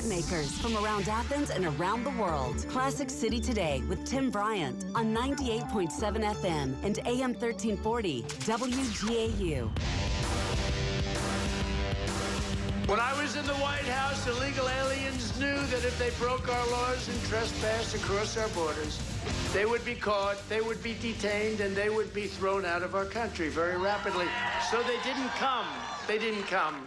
difference makers from around Athens and around the world. Classic City Today with Tim Bryant on 98.7 FM and AM 1340 WGAU. When I was in the White House, illegal aliens knew that if they broke our laws and trespassed across our borders, they would be caught, they would be detained, and they would be thrown out of our country very rapidly. So they didn't come. They didn't come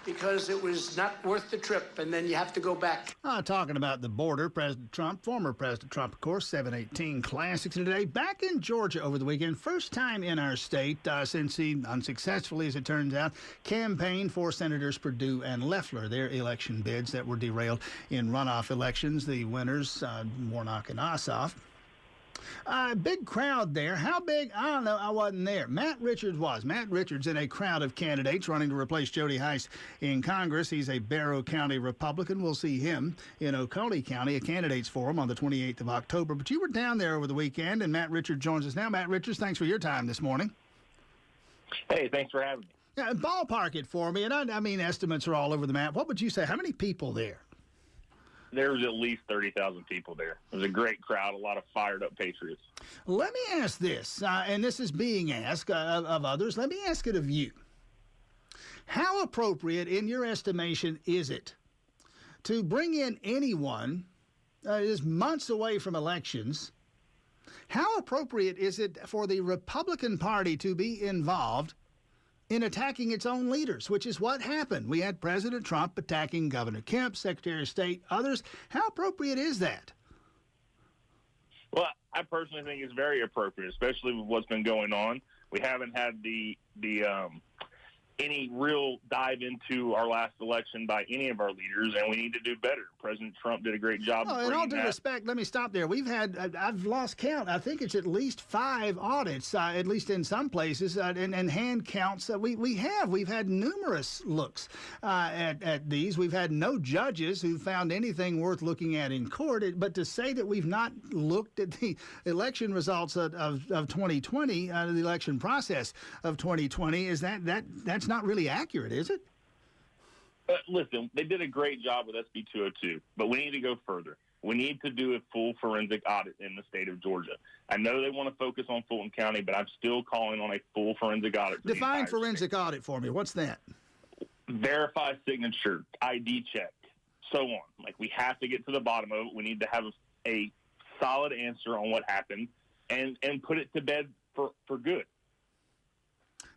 because it was not worth the trip, and then you have to go back. Talking about the border, President Trump, former President Trump, of course, 718 Classics today. Back in Georgia over the weekend, first time in our state since he unsuccessfully, as it turns out, campaigned for Senators Perdue and Loeffler, their election bids that were derailed in runoff elections. The winners, Warnock and Ossoff. Big crowd there. How big? I don't know. I wasn't there. Matt Richards was. Matt Richards in a crowd of candidates running to replace Jody Hice in Congress. He's a Barrow County Republican. We'll see him in Oconee County, a candidates forum on the 28th of October. But you were down there over the weekend, and Matt Richards joins us now. Matt Richards, thanks for your time this morning. Hey, thanks for having me. Yeah, ballpark it for me. And I mean, estimates are all over the map. What would you say? How many people there? There was at least 30,000 people there. It was a great crowd, a lot of fired-up patriots. Let me ask this, and this is being asked of others. Let me ask it of you. How appropriate, in your estimation, is it to bring in anyone that is months away from elections? How appropriate is it for the Republican Party to be involved in attacking its own leaders, which is what happened? We had President Trump attacking Governor Kemp, Secretary of State, others. How appropriate is that? Well, I personally think it's very appropriate, especially with what's been going on. We haven't had any real dive into our last election by any of our leaders, and we need to do better. President Trump did a great job. In all due respect, let me stop there. We've had, I've lost count, I think it's at least 5 audits, at least in some places, and hand counts. We've had numerous looks at these. We've had no judges who found anything worth looking at in court. But to say that we've not looked at the election results of 2020, the election process of 2020, is that's not really accurate, is it? Listen, they did a great job with SB 202, but we need to go further. We need to do a full forensic audit in the state of Georgia. I know they want to focus on Fulton County, but I'm still calling on a full forensic audit. Define forensic audit for me. What's that? Verify signature, ID check, so on. Like, we have to get to the bottom of it. We need to have a solid answer on what happened and put it to bed for good.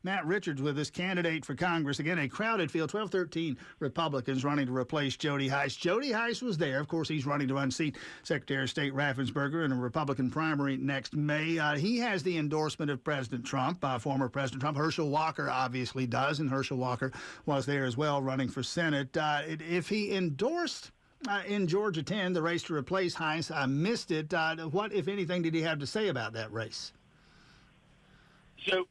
Matt Richards with us, candidate for Congress. Again, a crowded field, 12-13 Republicans running to replace Jody Hice. Jody Hice was there. Of course, he's running to unseat Secretary of State Raffensperger in a Republican primary next May. He has the endorsement of President Trump, former President Trump. Herschel Walker obviously does, and Herschel Walker was there as well running for Senate. If he endorsed in Georgia 10 the race to replace Hice, I missed it. What, if anything, did he have to say about that race? So,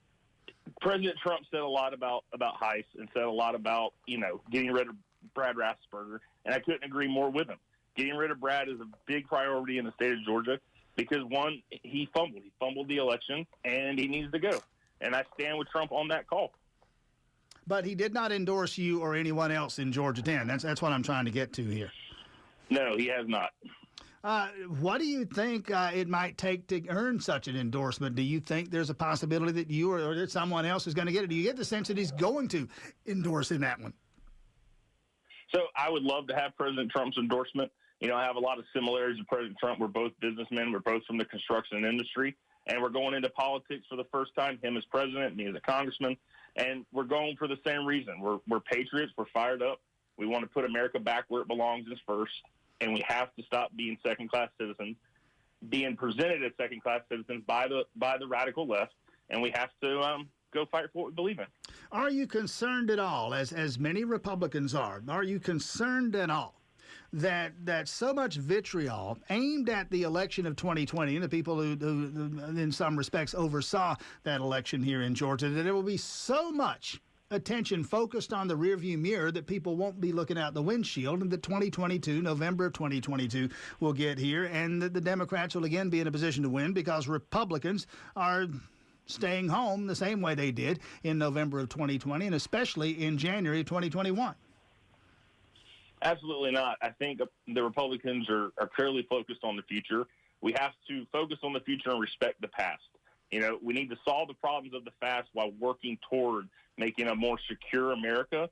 President Trump said a lot about Hice and said a lot about, getting rid of Brad Raffensperger, and I couldn't agree more with him. Getting rid of Brad is a big priority in the state of Georgia because, one, he fumbled the election, and he needs to go. And I stand with Trump on that call. But he did not endorse you or anyone else in Georgia 10. That's what I'm trying to get to here. No, he has not. What do you think it might take to earn such an endorsement? Do you think there's a possibility that you or that someone else is going to get it? Do you get the sense that he's going to endorse in that one? So I would love to have President Trump's endorsement. I have a lot of similarities with President Trump. We're both businessmen. We're both from the construction industry. And we're going into politics for the first time, him as president, me as a congressman. And we're going for the same reason. We're patriots. We're fired up. We want to put America back where it belongs as first. And we have to stop being second-class citizens, being presented as second-class citizens by the radical left, and we have to go fight for what we believe in. Are you concerned at all, as many Republicans are you concerned at all that so much vitriol aimed at the election of 2020 and the people who in some respects oversaw that election here in Georgia, that there will be so much attention focused on the rearview mirror that people won't be looking out the windshield, and that November of 2022 will get here, and that the Democrats will again be in a position to win because Republicans are staying home the same way they did in November of 2020 and especially in January of 2021? Absolutely not. I think the Republicans are clearly focused on the future. We have to focus on the future and respect the past. We need to solve the problems of the past while working toward making a more secure America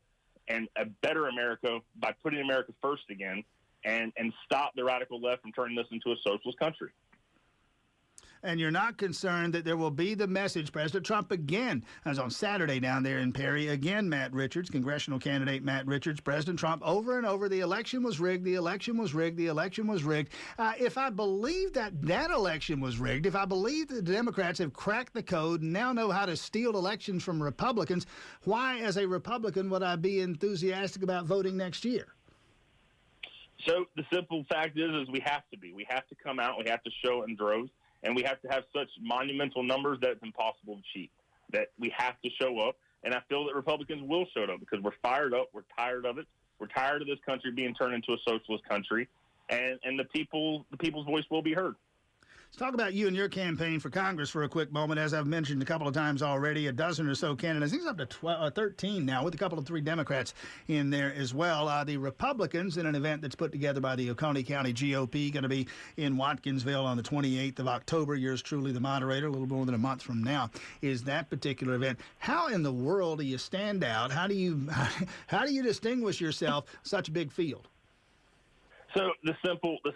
and a better America by putting America first again and stop the radical left from turning this into a socialist country. And you're not concerned that there will be the message, President Trump again, as on Saturday down there in Perry, again, Matt Richards, congressional candidate Matt Richards, President Trump, over and over, the election was rigged, the election was rigged, the election was rigged. If I believe that election was rigged, if I believe that the Democrats have cracked the code and now know how to steal elections from Republicans, why, as a Republican, would I be enthusiastic about voting next year? So the simple fact is we have to be. We have to come out, we have to show it in droves. And we have to have such monumental numbers that it's impossible to cheat, that we have to show up. And I feel that Republicans will show up because we're fired up. We're tired of it. We're tired of this country being turned into a socialist country. And the people's voice will be heard. Let's talk about you and your campaign for Congress for a quick moment. As I've mentioned a couple of times already, a dozen or so candidates. I think it's up to 13 now, with a couple of 3 Democrats in there as well. The Republicans, in an event that's put together by the Oconee County GOP, going to be in Watkinsville on the 28th of October. Yours truly, the moderator, a little more than a month from now, is that particular event. How in the world do you stand out? How do you distinguish yourself such a big field? So the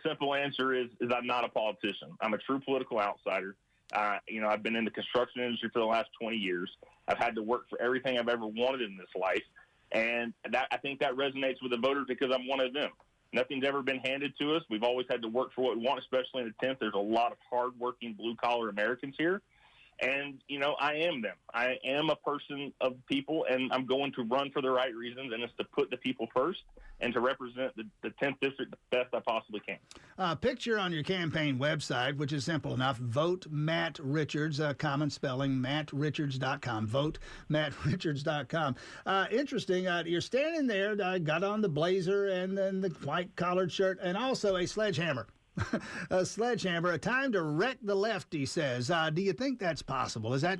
simple answer is I'm not a politician. I'm a true political outsider. I've been in the construction industry for the last 20 years. I've had to work for everything I've ever wanted in this life. And I think that resonates with the voters because I'm one of them. Nothing's ever been handed to us. We've always had to work for what we want, especially in the 10th. There's a lot of hardworking blue-collar Americans here. And, I am them. I am a person of people, and I'm going to run for the right reasons, and it's to put the people first and to represent the 10th District the best I possibly can. Picture on your campaign website, which is simple enough, Vote Matt Richards, common spelling, mattrichards.com, votemattrichards.com. Interesting, you're standing there, got on the blazer and then the white collared shirt, and also a sledgehammer. A sledgehammer, a time to wreck the left, he says. Do you think that's possible? Is that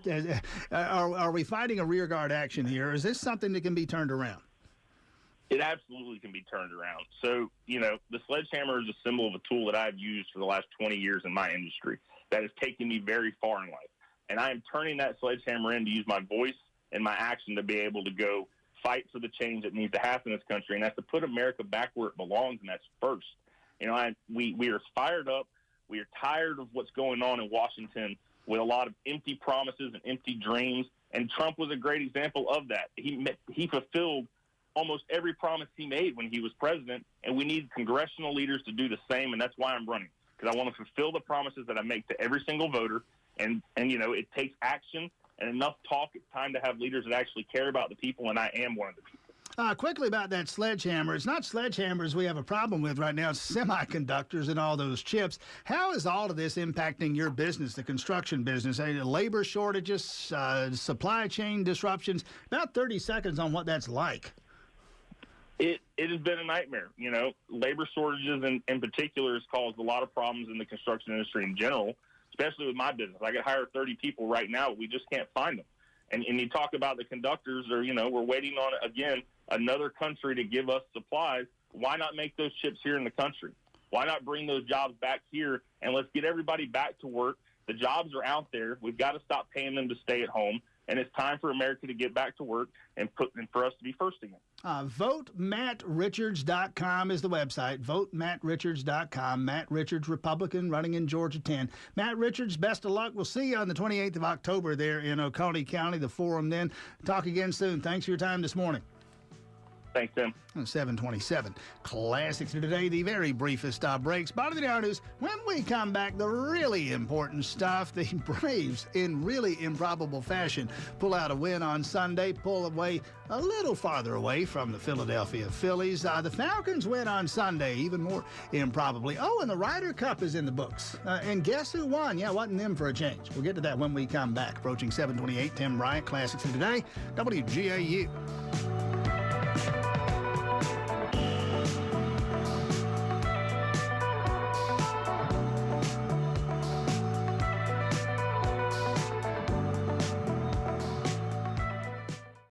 are we fighting a rearguard action here, or is this something that can be turned around? It absolutely can be turned around. So, the sledgehammer is a symbol of a tool that I've used for the last 20 years in my industry that has taken me very far in life. And I am turning that sledgehammer in to use my voice and my action to be able to go fight for the change that needs to happen in this country, and that's to put America back where it belongs, and that's first. We are fired up. We are tired of what's going on in Washington with a lot of empty promises and empty dreams. And Trump was a great example of that. He fulfilled almost every promise he made when he was president, and we need congressional leaders to do the same, and that's why I'm running, because I want to fulfill the promises that I make to every single voter. And it takes action and enough talk. It's time to have leaders that actually care about the people, and I am one of the people. Quickly about that sledgehammer. It's not sledgehammers we have a problem with right now. It's semiconductors and all those chips. How is all of this impacting your business, the construction business? Labor shortages, supply chain disruptions. About 30 seconds on what that's like. It has been a nightmare. Labor shortages in particular has caused a lot of problems in the construction industry in general, especially with my business. I could hire 30 people right now, but we just can't find them. And you talk about the conductors, or, we're waiting on, again, another country to give us supplies. Why not make those chips here in the country? Why not bring those jobs back here, and let's get everybody back to work? The jobs are out there. We've got to stop paying them to stay at home, and it's time for America to get back to work and for us to be first again. VoteMattRichards.com is the website. VoteMattRichards.com. Matt Richards, Republican, running in Georgia 10. Matt Richards, best of luck. We'll see you on the 28th of October there in Oconee County, the forum then. Talk again soon. Thanks for your time this morning. Thanks, Tim. 727. Classics of today, the very briefest breaks. Bottom of the hour news. When we come back, the really important stuff. The Braves, in really improbable fashion, pull out a win on Sunday, pull away a little farther away from the Philadelphia Phillies. The Falcons win on Sunday, even more improbably. Oh, and the Ryder Cup is in the books. And guess who won? Yeah, wasn't them for a change. We'll get to that when we come back. Approaching 728, Tim Bryant, Classics of today, WGAU.